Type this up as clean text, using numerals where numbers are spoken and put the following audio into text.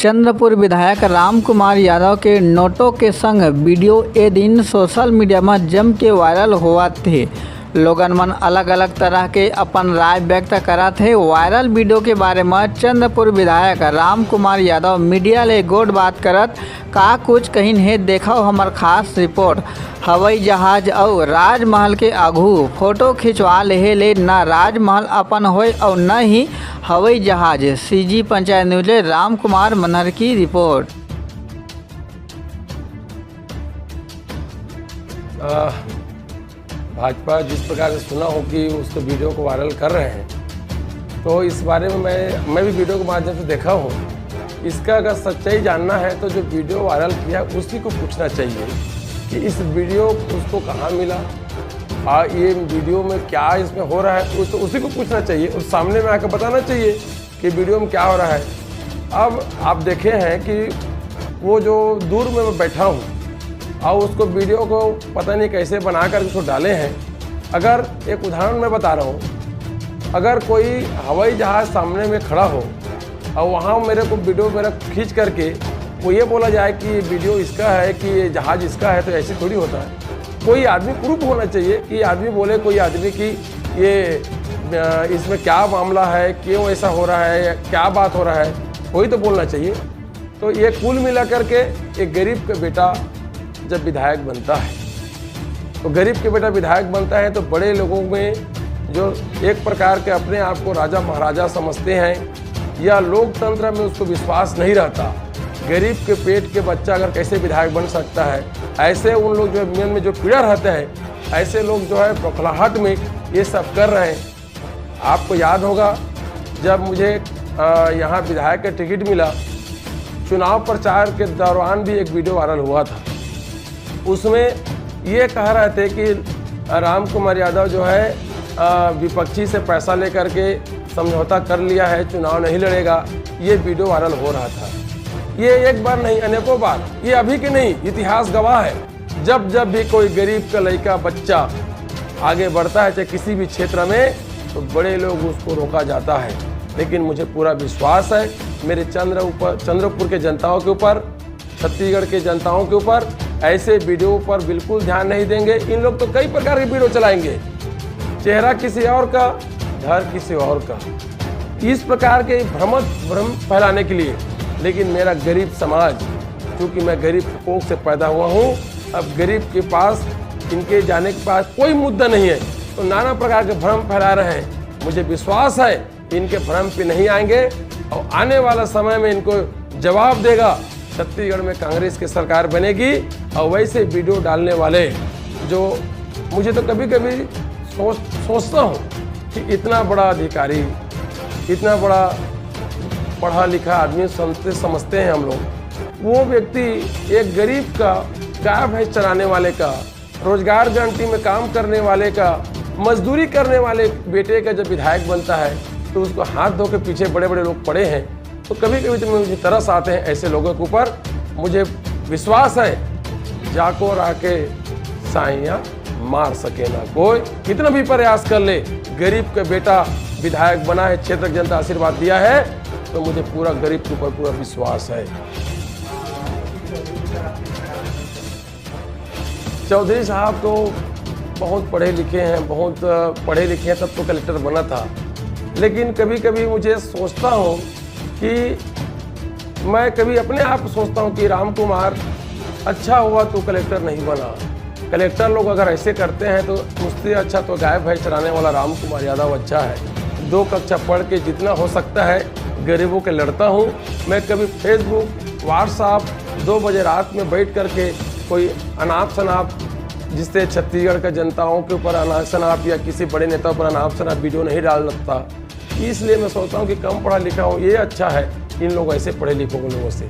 चंद्रपुर विधायक राम कुमार यादव के नोटों के संग वीडियो ए दिन सोशल मीडिया में जम के वायरल हुआ थे। लोगन मन अलग अलग तरह के अपन राय व्यक्त करा थे। वायरल वीडियो के बारे में चंद्रपुर विधायक राम कुमार यादव मीडिया ले गोड बात करत का कुछ कहीं है। देखो हमार खास रिपोर्ट। हवाई जहाज और राजमहल के आगू फोटो खिंचवा ले न राजमहल अपन होय और न ही हवाई जहाज। सीजी पंचायत न्यूज राम कुमार मनहर की रिपोर्ट। भाजपा जिस प्रकार से सुना हो कि उसको वीडियो को वायरल कर रहे हैं, तो इस बारे में मैं भी वीडियो के माध्यम से देखा हूँ। इसका अगर सच्चाई जानना है तो जो वीडियो वायरल किया उसी को पूछना चाहिए कि इस वीडियो उसको कहाँ मिला और ये वीडियो में क्या इसमें हो रहा है, तो उसी को पूछना चाहिए और सामने में आकर बताना चाहिए कि वीडियो में क्या हो रहा है। अब आप देखे हैं कि वो जो दूर में मैं बैठा हूँ और उसको वीडियो को पता नहीं कैसे बना कर उसको डाले हैं। अगर एक उदाहरण मैं बता रहा हूँ, अगर कोई हवाई जहाज़ सामने में खड़ा हो और वहाँ मेरे को वीडियो मेरा खींच करके वो ये बोला जाए कि ये वीडियो इसका है कि ये जहाज़ इसका है, तो ऐसे थोड़ी होता है। कोई आदमी प्रूफ होना चाहिए कि आदमी बोले, कोई आदमी की ये इसमें क्या मामला है, क्यों ऐसा हो रहा है, क्या बात हो रहा है, कोई तो बोलना चाहिए। तो ये कुल मिला करके एक गरीब का बेटा जब विधायक बनता है, तो गरीब के बेटा विधायक बनता है तो बड़े लोगों में जो एक प्रकार के अपने आप को राजा महाराजा समझते हैं या लोकतंत्र में उसको विश्वास नहीं रहता, गरीब के पेट के बच्चा अगर कैसे विधायक बन सकता है, ऐसे उन लोग जो मन में जो पीड़ा रहते हैं, ऐसे लोग जो है बौखलाहट में ये सब कर रहे हैं। आपको याद होगा जब मुझे यहाँ विधायक का टिकट मिला, चुनाव प्रचार के दौरान भी एक वीडियो वायरल हुआ था। उसमें ये कह रहे थे कि राम कुमार यादव जो है विपक्षी से पैसा लेकर के समझौता कर लिया है, चुनाव नहीं लड़ेगा। ये वीडियो वायरल हो रहा था। ये एक बार नहीं, अनेकों बार, ये अभी के नहीं, इतिहास गवाह है। जब जब भी कोई गरीब का लड़का बच्चा आगे बढ़ता है चाहे किसी भी क्षेत्र में, तो बड़े लोग उसको रोका जाता है। लेकिन मुझे पूरा विश्वास है मेरे चंद्रपुर के जनताओं के ऊपर, छत्तीसगढ़ के जनताओं के ऊपर ऐसे वीडियो पर बिल्कुल ध्यान नहीं देंगे। इन लोग तो कई प्रकार के वीडियो चलाएंगे, चेहरा किसी और का, घर किसी और का, इस प्रकार के भ्रम फैलाने के लिए। लेकिन मेरा गरीब समाज, क्योंकि मैं गरीब कोख से पैदा हुआ हूँ, अब गरीब के पास, इनके जाने के पास कोई मुद्दा नहीं है, तो नाना प्रकार के भ्रम फैला रहे हैं। मुझे विश्वास है इनके भ्रम पे नहीं आएंगे और आने वाला समय में इनको जवाब देगा। छत्तीसगढ़ में कांग्रेस की सरकार बनेगी और वैसे वीडियो डालने वाले जो, मुझे तो कभी कभी सोचता हूँ कि इतना बड़ा अधिकारी, इतना बड़ा पढ़ा लिखा आदमी समझते हैं हम लोग, वो व्यक्ति एक गरीब का, गाय भैंस चराने वाले का, रोजगार गारंटी में काम करने वाले का, मजदूरी करने वाले बेटे का जब विधायक बनता है तो उसको हाथ धो के पीछे बड़े बड़े लोग पड़े हैं। तो कभी कभी तो मुझे तरस आते हैं ऐसे लोगों के ऊपर। मुझे विश्वास है जाको राके साइयाँ मार सके ना कोई, कितना भी प्रयास कर ले, गरीब का बेटा विधायक बना है, क्षेत्र की जनता आशीर्वाद दिया है, तो मुझे पूरा गरीब के ऊपर पूरा विश्वास है। चौधरी साहब तो बहुत पढ़े लिखे हैं, बहुत पढ़े लिखे हैं, तब तो कलेक्टर बना था। लेकिन कभी कभी मुझे सोचता हूँ कि मैं कभी अपने आप सोचता हूँ कि राम कुमार अच्छा हुआ तो कलेक्टर नहीं बना। कलेक्टर लोग अगर ऐसे करते हैं तो मुझसे अच्छा तो गाय भैंस चराने वाला राम कुमार यादव अच्छा है। 2 कक्षा पढ़ के जितना हो सकता है गरीबों के लड़ता हूँ। मैं कभी फेसबुक, व्हाट्सएप 2 बजे रात में बैठ करके कोई अनाप शनाप, जिससे छत्तीसगढ़ के जनताओं के ऊपर अनाप शनाप या किसी बड़े नेता पर अनाप शनाप वीडियो नहीं डाल सकता। इसलिए मैं सोचता हूँ कि कम पढ़ा लिखा हूँ, ये अच्छा है इन लोग ऐसे पढ़े लिखे लोगों से।